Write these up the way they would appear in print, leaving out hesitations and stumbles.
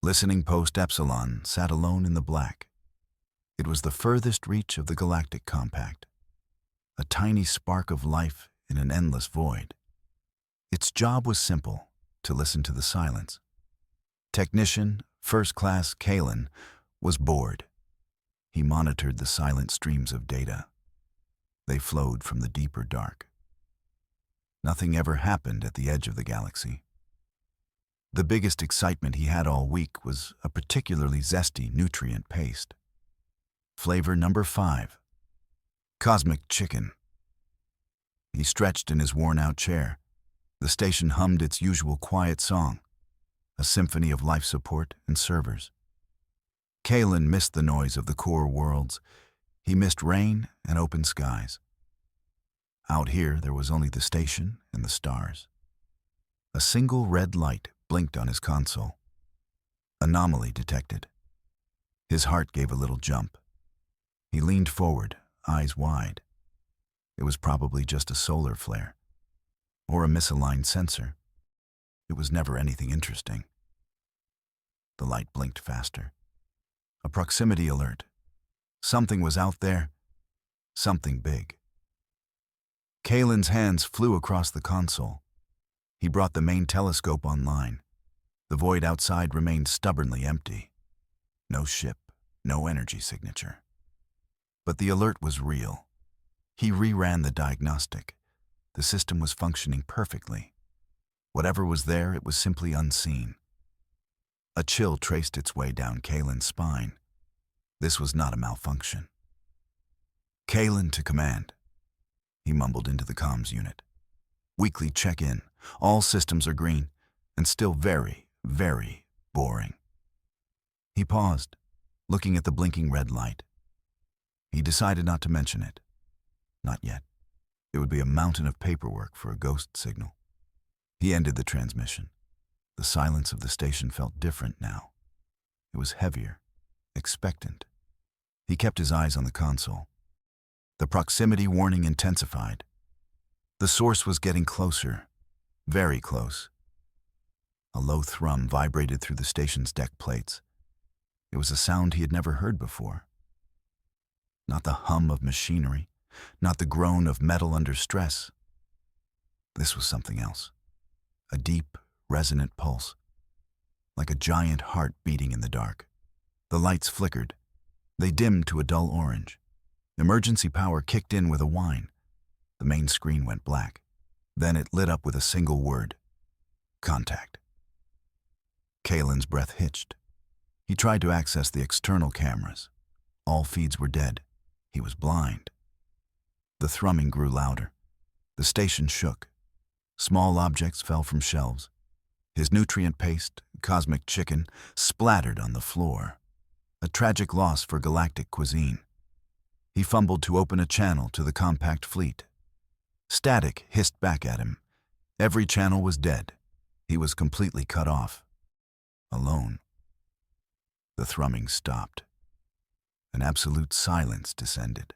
Listening post Epsilon sat alone in the black. It was the furthest reach of the Galactic compact, a tiny spark of life in an endless void. Its job was simple: to listen to the silence. Technician, First Class Kalen, was bored. He monitored the silent streams of data. They flowed from the deeper dark. Nothing ever happened at the edge of the galaxy. The biggest excitement he had all week was a particularly zesty nutrient paste. Flavor number 5. Cosmic Chicken. He stretched in his worn-out chair. The station hummed its usual quiet song, a symphony of life support and servers. Kalen missed the noise of the core worlds. He missed rain and open skies. Out here, there was only the station and the stars. A single red light blinked on his console. Anomaly detected. His heart gave a little jump. He leaned forward, eyes wide. It was probably just a solar flare, or a misaligned sensor. It was never anything interesting. The light blinked faster. A proximity alert. Something was out there. Something big. Kalen's hands flew across the console. He brought the main telescope online. The void outside remained stubbornly empty. No ship, no energy signature. But the alert was real. He reran the diagnostic. The system was functioning perfectly. Whatever was there, it was simply unseen. A chill traced its way down Kalen's spine. This was not a malfunction. Kalen to command. He mumbled into the comms unit. Weekly check-in. All systems are green, and still very, very boring. He paused, looking at the blinking red light. He decided not to mention it. Not yet. It would be a mountain of paperwork for a ghost signal. He ended the transmission. The silence of the station felt different now. It was heavier, expectant. He kept his eyes on the console. The proximity warning intensified. The source was getting closer, very close. A low thrum vibrated through the station's deck plates. It was a sound he had never heard before. Not the hum of machinery, not the groan of metal under stress. This was something else. A deep, resonant pulse, like a giant heart beating in the dark. The lights flickered. They dimmed to a dull orange. Emergency power kicked in with a whine. The main screen went black. Then it lit up with a single word: contact. Kalen's breath hitched. He tried to access the external cameras. All feeds were dead. He was blind. The thrumming grew louder. The station shook. Small objects fell from shelves. His nutrient paste, Cosmic Chicken, splattered on the floor. A tragic loss for galactic cuisine. He fumbled to open a channel to the compact fleet. Static hissed back at him. Every channel was dead. He was completely cut off. Alone. The thrumming stopped. An absolute silence descended.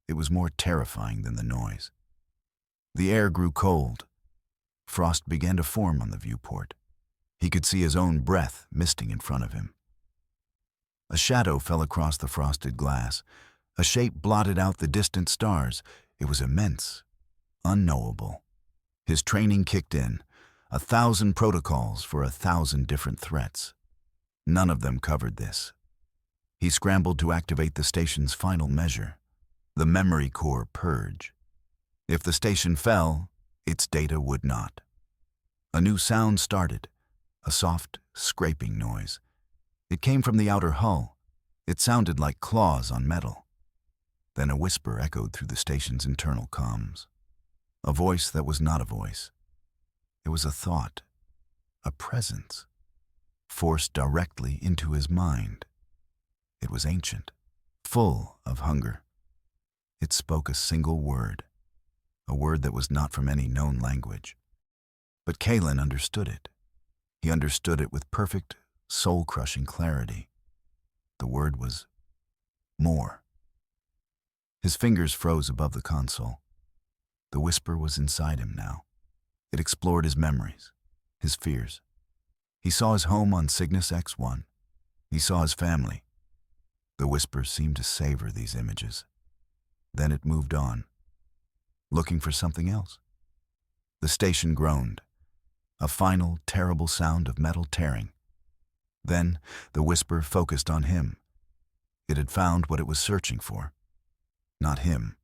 It was more terrifying than the noise. The air grew cold. Frost began to form on the viewport. He could see his own breath misting in front of him. A shadow fell across the frosted glass. A shape blotted out the distant stars. It was immense, unknowable. His training kicked in. 1,000 protocols for 1,000 different threats. None of them covered this. He scrambled to activate the station's final measure, the memory core purge. If the station fell, its data would not. A new sound started, a soft, scraping noise. It came from the outer hull. It sounded like claws on metal. Then a whisper echoed through the station's internal comms. A voice that was not a voice. It was a thought, a presence, forced directly into his mind. It was ancient, full of hunger. It spoke a single word, a word that was not from any known language. But Kalen understood it. He understood it with perfect, soul-crushing clarity. The word was more. His fingers froze above the console. The whisper was inside him now. It explored his memories, his fears. He saw his home on Cygnus X1. He saw his family. The whisper seemed to savor these images. Then it moved on, looking for something else. The station groaned, a final, terrible sound of metal tearing. Then the whisper focused on him. It had found what it was searching for. Not him,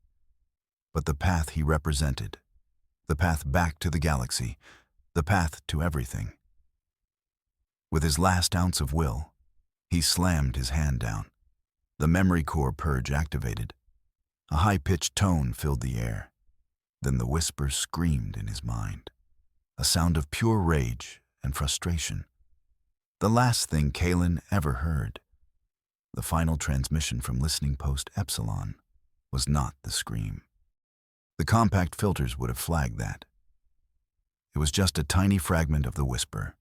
but the path he represented. The path back to the galaxy. The path to everything. With his last ounce of will, he slammed his hand down. The memory core purge activated. A high-pitched tone filled the air. Then the whisper screamed in his mind, a sound of pure rage and frustration. The last thing Kalen ever heard, the final transmission from listening post Epsilon, was not the scream. The compact filters would have flagged that. It was just a tiny fragment of the whisper,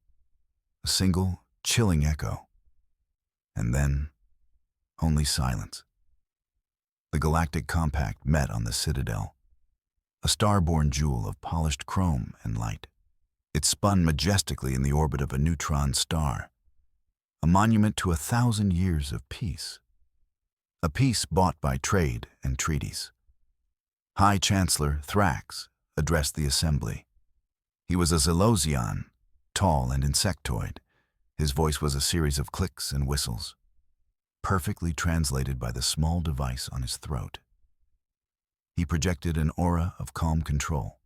a single, chilling echo. And then, only silence. The Galactic compact met on the Citadel, a star-born jewel of polished chrome and light. It spun majestically in the orbit of a neutron star, a monument to 1,000 years of peace. A peace bought by trade and treaties. High Chancellor Thrax addressed the assembly. He was a Zelosian, tall and insectoid. His voice was a series of clicks and whistles, perfectly translated by the small device on his throat. He projected an aura of calm control.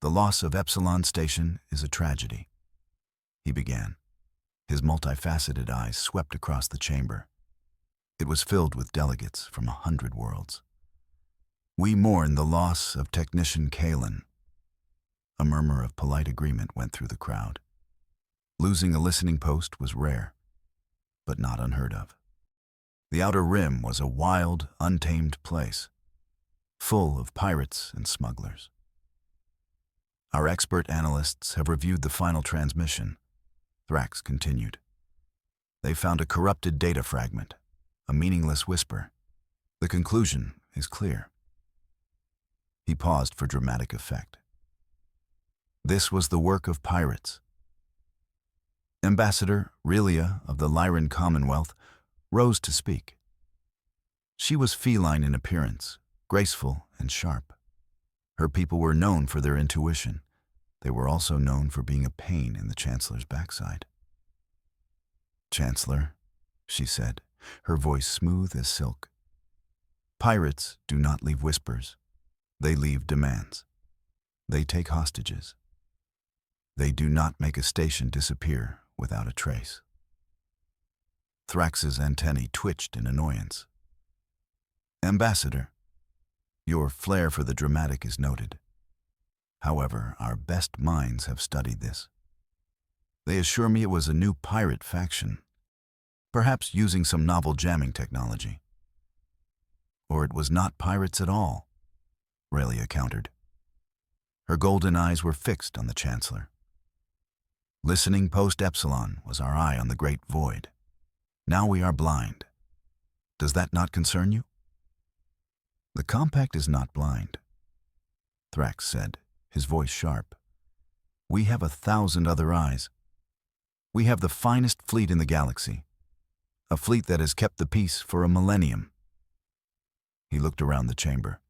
The loss of Epsilon Station is a tragedy, he began. His multifaceted eyes swept across the chamber. It was filled with delegates from 100 worlds. We mourn the loss of Technician Kalen. A murmur of polite agreement went through the crowd. Losing a listening post was rare, but not unheard of. The Outer Rim was a wild, untamed place, full of pirates and smugglers. Our expert analysts have reviewed the final transmission, Thrax continued. They found a corrupted data fragment, a meaningless whisper. The conclusion is clear. He paused for dramatic effect. This was the work of pirates. Ambassador Relia of the Lyran Commonwealth rose to speak. She was feline in appearance, graceful and sharp. Her people were known for their intuition. They were also known for being a pain in the Chancellor's backside. Chancellor, she said, her voice smooth as silk. Pirates do not leave whispers. They leave demands. They take hostages. They do not make a station disappear without a trace. Thrax's antennae twitched in annoyance. Ambassador, your flair for the dramatic is noted. However, our best minds have studied this. They assure me it was a new pirate faction, perhaps using some novel jamming technology. Or it was not pirates at all, Relia countered. Her golden eyes were fixed on the Chancellor. Listening post Epsilon was our eye on the great void. Now we are blind. Does that not concern you? The compact is not blind, Thrax said, his voice sharp. We have 1,000 other eyes. We have the finest fleet in the galaxy, a fleet that has kept the peace for a millennium. He looked around the chamber.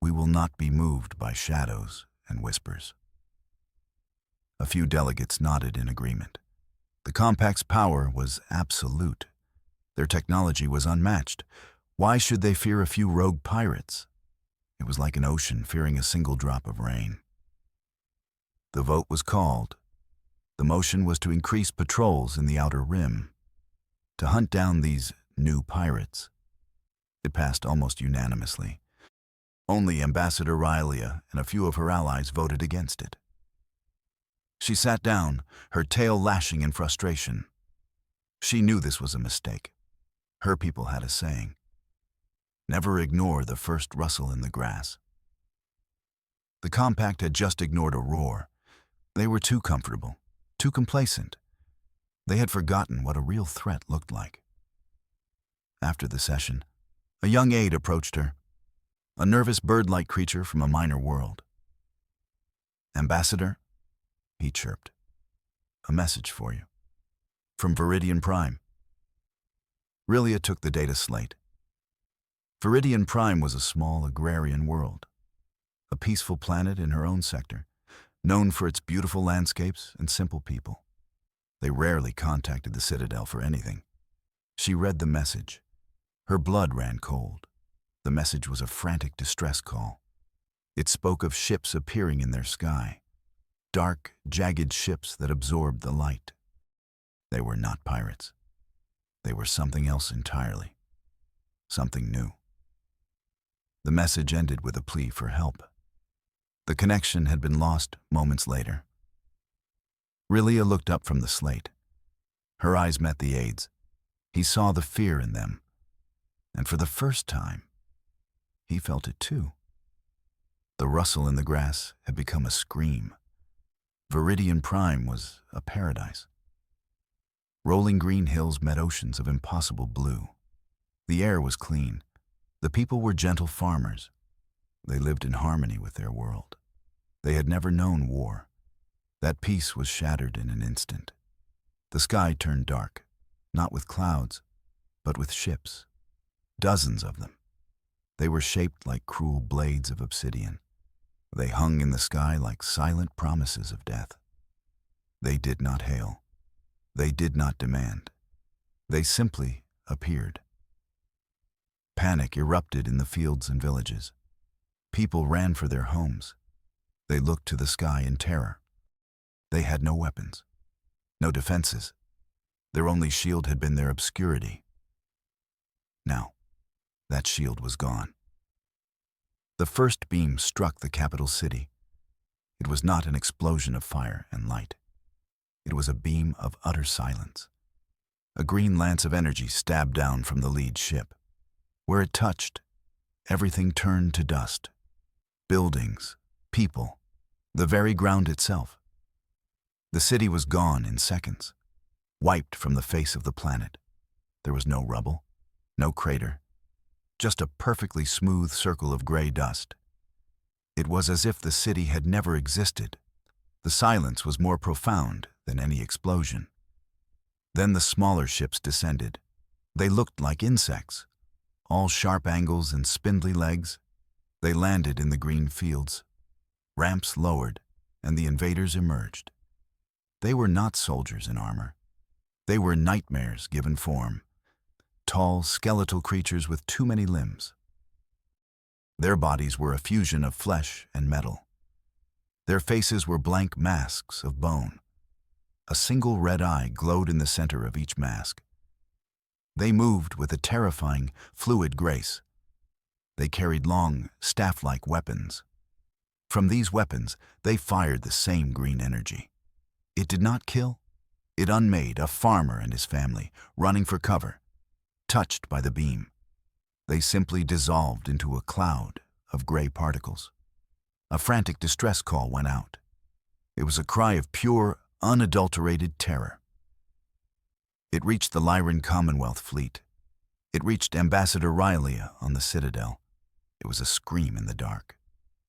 We will not be moved by shadows and whispers. A few delegates nodded in agreement. The compact's power was absolute. Their technology was unmatched. Why should they fear a few rogue pirates? It was like an ocean fearing a single drop of rain. The vote was called. The motion was to increase patrols in the Outer Rim, to hunt down these new pirates. It passed almost unanimously. Only Ambassador Relia and a few of her allies voted against it. She sat down, her tail lashing in frustration. She knew this was a mistake. Her people had a saying: never ignore the first rustle in the grass. The compact had just ignored a roar. They were too comfortable, too complacent. They had forgotten what a real threat looked like. After the session, a young aide approached her, a nervous bird-like creature from a minor world. Ambassador, he chirped. a message for you. From Viridian Prime. Rilia took the data slate. Viridian Prime was a small agrarian world, a peaceful planet in her own sector, known for its beautiful landscapes and simple people. They rarely contacted the Citadel for anything. She read the message. Her blood ran cold. The message was a frantic distress call. It spoke of ships appearing in their sky, dark, jagged ships that absorbed the light. They were not pirates. They were something else entirely. Something new. The message ended with a plea for help. The connection had been lost moments later. Rilia looked up from the slate. Her eyes met the aide's. He saw the fear in them. And for the first time, he felt it too. The rustle in the grass had become a scream. Viridian Prime was a paradise. Rolling green hills met oceans of impossible blue. The air was clean. The people were gentle farmers. They lived in harmony with their world. They had never known war. That peace was shattered in an instant. The sky turned dark, not with clouds, but with ships. Dozens of them. They were shaped like cruel blades of obsidian. They hung in the sky like silent promises of death. They did not hail. They did not demand. They simply appeared. Panic erupted in the fields and villages. People ran for their homes. They looked to the sky in terror. They had no weapons, no defenses. Their only shield had been their obscurity. Now, that shield was gone. The first beam struck the capital city. It was not an explosion of fire and light. It was a beam of utter silence. A green lance of energy stabbed down from the lead ship. Where it touched, everything turned to dust. Buildings, people, the very ground itself. The city was gone in seconds, wiped from the face of the planet. There was no rubble, no crater, just a perfectly smooth circle of gray dust. It was as if the city had never existed. The silence was more profound than any explosion. Then the smaller ships descended. They looked like insects, all sharp angles and spindly legs. They landed in the green fields. Ramps lowered, and the invaders emerged. They were not soldiers in armor. They were nightmares given form. Tall, skeletal creatures with too many limbs. Their bodies were a fusion of flesh and metal. Their faces were blank masks of bone. A single red eye glowed in the center of each mask. They moved with a terrifying, fluid grace. They carried long, staff-like weapons. From these weapons, they fired the same green energy. It did not kill. It unmade a farmer and his family, running for cover. Touched by the beam, they simply dissolved into a cloud of gray particles. A frantic distress call went out. It was a cry of pure, unadulterated terror. It reached the Lyran Commonwealth fleet. It reached Ambassador Rylia on the Citadel. It was a scream in the dark,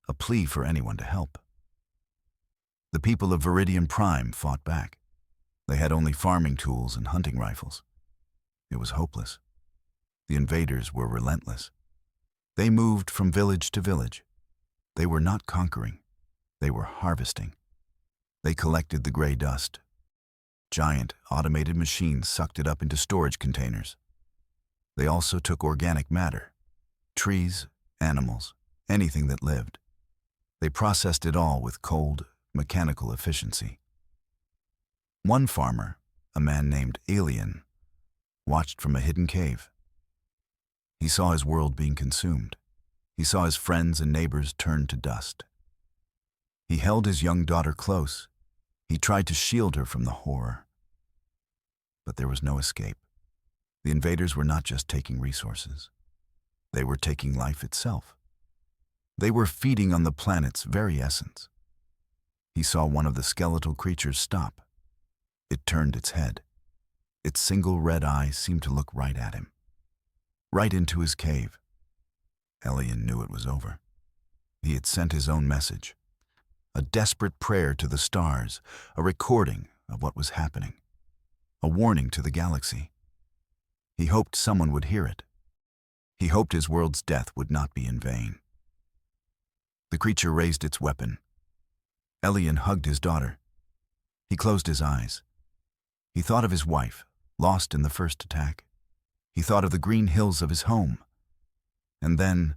a plea for anyone to help. The people of Viridian Prime fought back. They had only farming tools and hunting rifles. It was hopeless. The invaders were relentless. They moved from village to village. They were not conquering. They were harvesting. They collected the gray dust. Giant, automated machines sucked it up into storage containers. They also took organic matter, trees, animals, anything that lived. They processed it all with cold, mechanical efficiency. One farmer, a man named Alien, watched from a hidden cave. He saw his world being consumed. He saw his friends and neighbors turn to dust. He held his young daughter close. He tried to shield her from the horror. But there was no escape. The invaders were not just taking resources. They were taking life itself. They were feeding on the planet's very essence. He saw one of the skeletal creatures stop. It turned its head. Its single red eye seemed to look right at him, right into his cave. Elian knew it was over. He had sent his own message, a desperate prayer to the stars, a recording of what was happening, a warning to the galaxy. He hoped someone would hear it. He hoped his world's death would not be in vain. The creature raised its weapon. Elian hugged his daughter. He closed his eyes. He thought of his wife, lost in the first attack. He thought of the green hills of his home. And then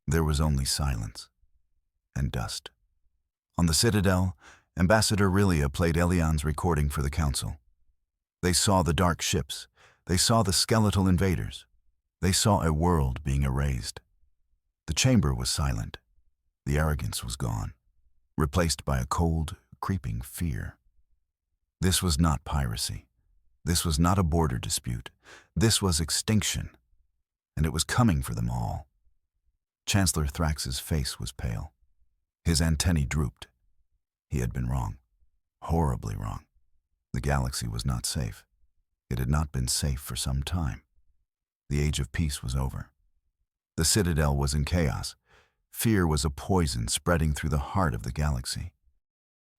there was only silence and dust. On the Citadel, Ambassador Rilia played Elian's recording for the Council. They saw the dark ships. They saw the skeletal invaders. They saw a world being erased. The chamber was silent. The arrogance was gone, replaced by a cold, creeping fear. This was not piracy. This was not a border dispute. This was extinction, and it was coming for them all. Chancellor Thrax's face was pale. His antennae drooped. He had been wrong, horribly wrong. The galaxy was not safe. It had not been safe for some time. The age of peace was over. The Citadel was in chaos. Fear was a poison spreading through the heart of the galaxy.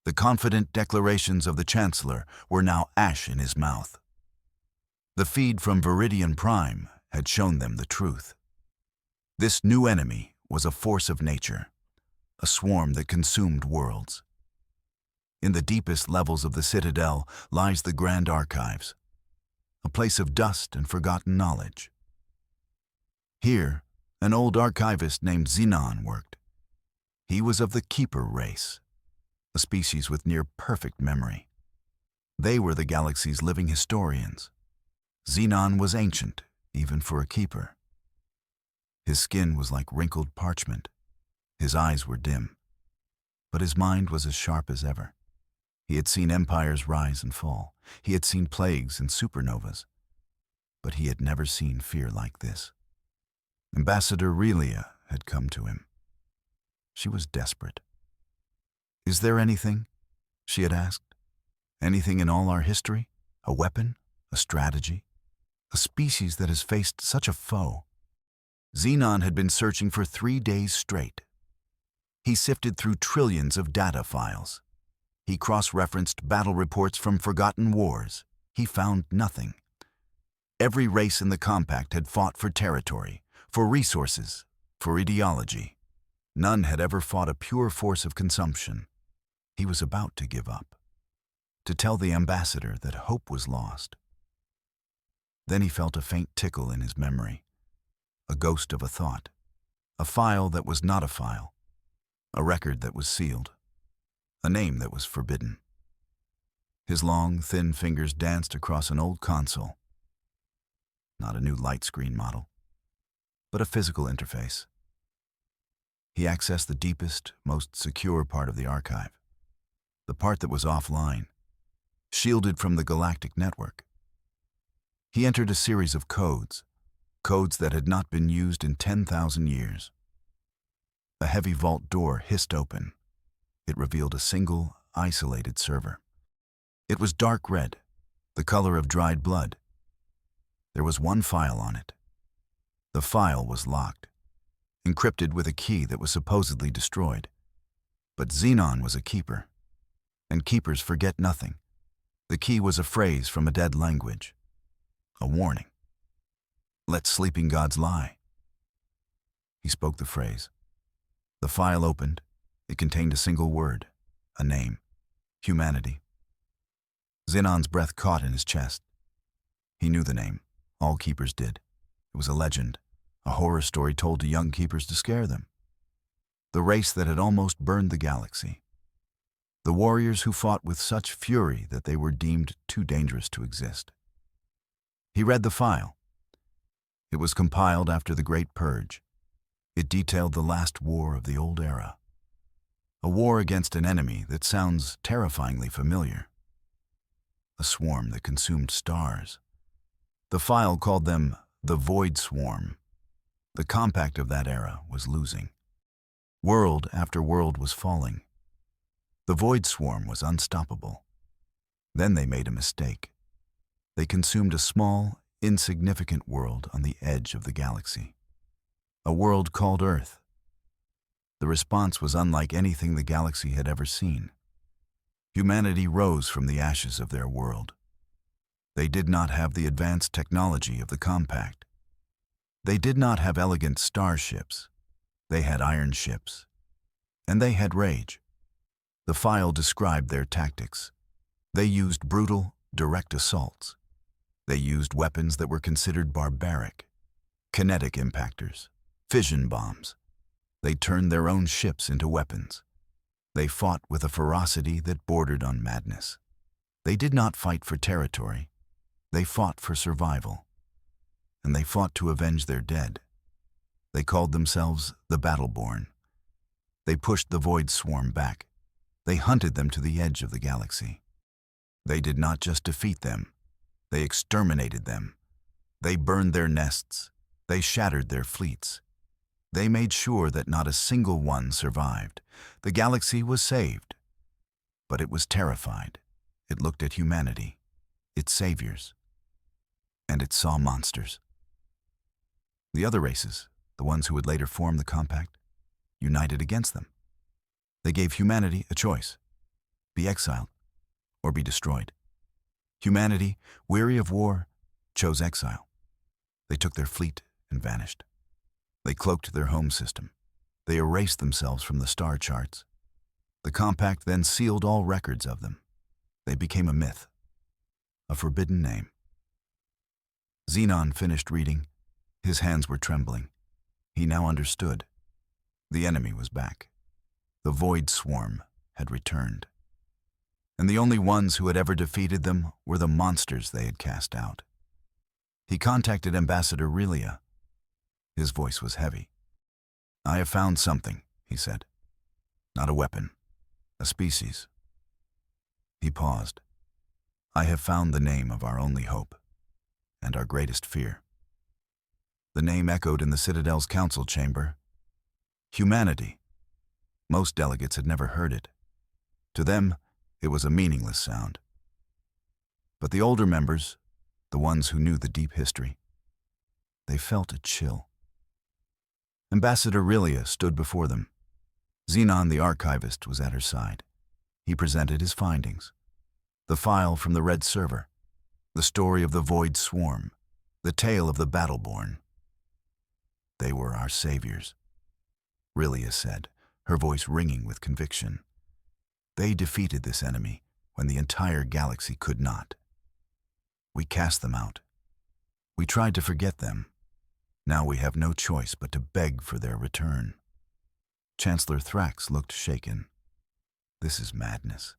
The confident declarations of the Chancellor were now ash in his mouth. The feed from Viridian Prime had shown them the truth. This new enemy was a force of nature, a swarm that consumed worlds. In the deepest levels of the Citadel lies the Grand Archives, a place of dust and forgotten knowledge. Here, an old archivist named Xenon worked. He was of the Keeper race, a species with near-perfect memory. They were the galaxy's living historians. Xenon was ancient, even for a Keeper. His skin was like wrinkled parchment. His eyes were dim, but his mind was as sharp as ever. He had seen empires rise and fall. He had seen plagues and supernovas, but he had never seen fear like this. Ambassador Rilia had come to him. She was desperate. "Is there anything?" she had asked. "Anything in all our history? A weapon? A strategy? A species that has faced such a foe?" Xenon had been searching for 3 days straight. He sifted through trillions of data files. He cross-referenced battle reports from forgotten wars. He found nothing. Every race in the compact had fought for territory, for resources, for ideology. None had ever fought a pure force of consumption. He was about to give up, to tell the ambassador that hope was lost. Then he felt a faint tickle in his memory, a ghost of a thought, a file that was not a file, a record that was sealed, a name that was forbidden. His long, thin fingers danced across an old console. Not a new light screen model, but a physical interface. He accessed the deepest, most secure part of the archive, the part that was offline, shielded from the Galactic network. He entered a series of codes that had not been used in 10,000 years. A heavy vault door hissed open. It revealed a single, isolated server. It was dark red, the color of dried blood. There was one file on it. The file was locked, encrypted with a key that was supposedly destroyed. But Xenon was a Keeper, and Keepers forget nothing. The key was a phrase from a dead language, a warning. "Let sleeping gods lie." He spoke the phrase. The file opened. It contained a single word, a name, humanity. Xenon's breath caught in his chest. He knew the name. All Keepers did. It was a legend, a horror story told to young Keepers to scare them. The race that had almost burned the galaxy. The warriors who fought with such fury that they were deemed too dangerous to exist. He read the file. It was compiled after the Great Purge. It detailed the last war of the old era. A war against an enemy that sounds terrifyingly familiar. A swarm that consumed stars. The file called them the Void Swarm. The compact of that era was losing. World after world was falling. The Void Swarm was unstoppable. Then they made a mistake. They consumed a small, insignificant world on the edge of the galaxy. A world called Earth. The response was unlike anything the galaxy had ever seen. Humanity rose from the ashes of their world. They did not have the advanced technology of the Compact. They did not have elegant starships. They had iron ships. And they had rage. The file described their tactics. They used brutal, direct assaults. They used weapons that were considered barbaric. Kinetic impactors, fission bombs. They turned their own ships into weapons. They fought with a ferocity that bordered on madness. They did not fight for territory. They fought for survival. And they fought to avenge their dead. They called themselves the Battleborne. They pushed the Void Swarm back. They hunted them to the edge of the galaxy. They did not just defeat them. They exterminated them. They burned their nests. They shattered their fleets. They made sure that not a single one survived. The galaxy was saved. But it was terrified. It looked at humanity, its saviors, and it saw monsters. The other races, the ones who would later form the Compact, united against them. They gave humanity a choice: be exiled or be destroyed. Humanity, weary of war, chose exile. They took their fleet and vanished. They cloaked their home system. They erased themselves from the star charts. The Compact then sealed all records of them. They became a myth, a forbidden name. Xenon finished reading. His hands were trembling. He now understood. The enemy was back. The Void Swarm had returned. And the only ones who had ever defeated them were the monsters they had cast out. He contacted Ambassador Relia. His voice was heavy. "I have found something," he said. "Not a weapon, a species." He paused. "I have found the name of our only hope, and our greatest fear." The name echoed in the Citadel's council chamber. Humanity. Most delegates had never heard it. To them, it was a meaningless sound. But the older members, the ones who knew the deep history, they felt a chill. Ambassador Relia stood before them. Xenon the archivist was at her side. He presented his findings. The file from the Red Server, the story of the Void Swarm, the tale of the Battleborne. "They were our saviors," Relia said, her voice ringing with conviction. "They defeated this enemy when the entire galaxy could not. We cast them out. We tried to forget them. Now we have no choice but to beg for their return." Chancellor Thrax looked shaken. "This is madness,"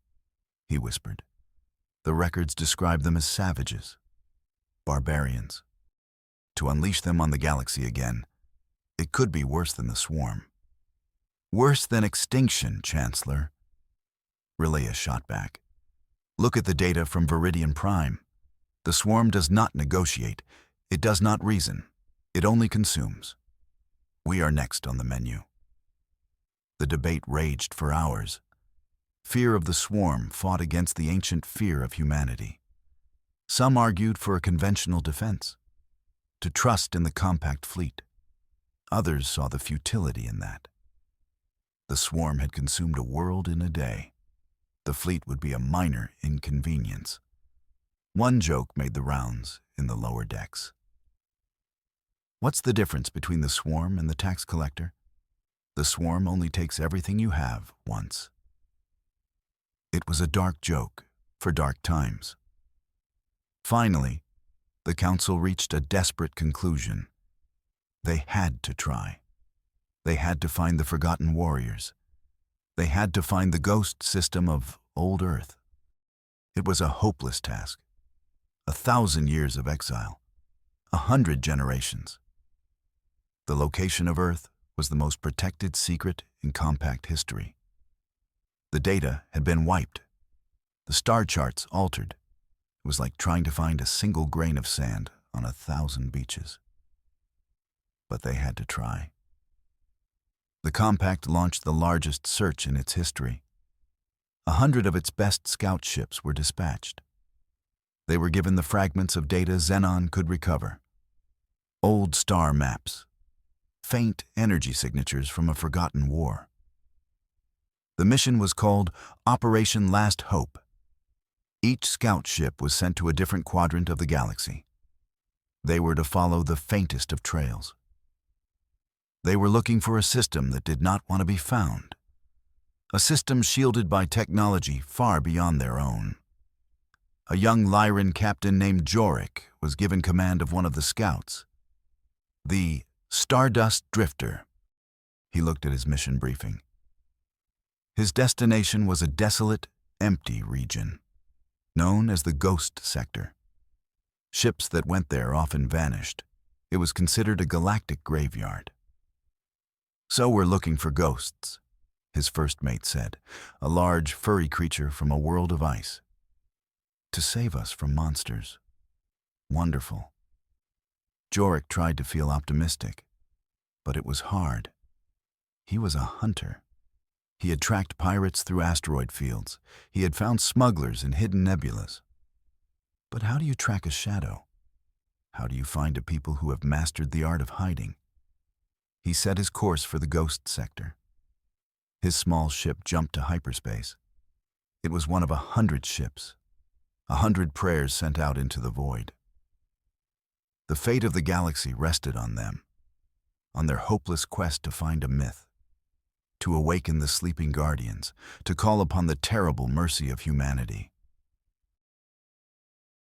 he whispered. "The records describe them as savages, barbarians. To unleash them on the galaxy again, it could be worse than the swarm." "Worse than extinction, Chancellor." Relia shot back. "Look at the data from Viridian Prime. The swarm does not negotiate. It does not reason. It only consumes. We are next on the menu." The debate raged for hours. Fear of the swarm fought against the ancient fear of humanity. Some argued for a conventional defense, to trust in the Compact fleet. Others saw the futility in that. The swarm had consumed a world in a day. The fleet would be a minor inconvenience. One joke made the rounds in the lower decks. "What's the difference between the swarm and the tax collector? The swarm only takes everything you have once." It was a dark joke for dark times. Finally, the council reached a desperate conclusion. They had to try. They had to find the forgotten warriors. They had to find the ghost system of old Earth. It was a hopeless task. 1,000 years of exile. 100 generations. The location of Earth was the most protected secret in Compact history. The data had been wiped. The star charts altered. It was like trying to find a single grain of sand on 1,000 beaches. But they had to try. The Compact launched the largest search in its history. 100 of its best scout ships were dispatched. They were given the fragments of data Xenon could recover. Old star maps. Faint energy signatures from a forgotten war. The mission was called Operation Last Hope. Each scout ship was sent to a different quadrant of the galaxy. They were to follow the faintest of trails. They were looking for a system that did not want to be found. A system shielded by technology far beyond their own. A young Lyran captain named Jorik was given command of one of the scouts. The Stardust Drifter. He looked at his mission briefing. His destination was a desolate, empty region, known as the Ghost Sector. Ships that went there often vanished. It was considered a galactic graveyard. "So we're looking for ghosts," his first mate said, a large, furry creature from a world of ice. "To save us from monsters." "Wonderful." Jorik tried to feel optimistic, but it was hard. He was a hunter. He had tracked pirates through asteroid fields. He had found smugglers in hidden nebulas. But how do you track a shadow? How do you find a people who have mastered the art of hiding? He set his course for the Ghost Sector. His small ship jumped to hyperspace. It was one of 100 ships, 100 prayers sent out into the void. The fate of the galaxy rested on them, on their hopeless quest to find a myth, to awaken the sleeping guardians, to call upon the terrible mercy of humanity.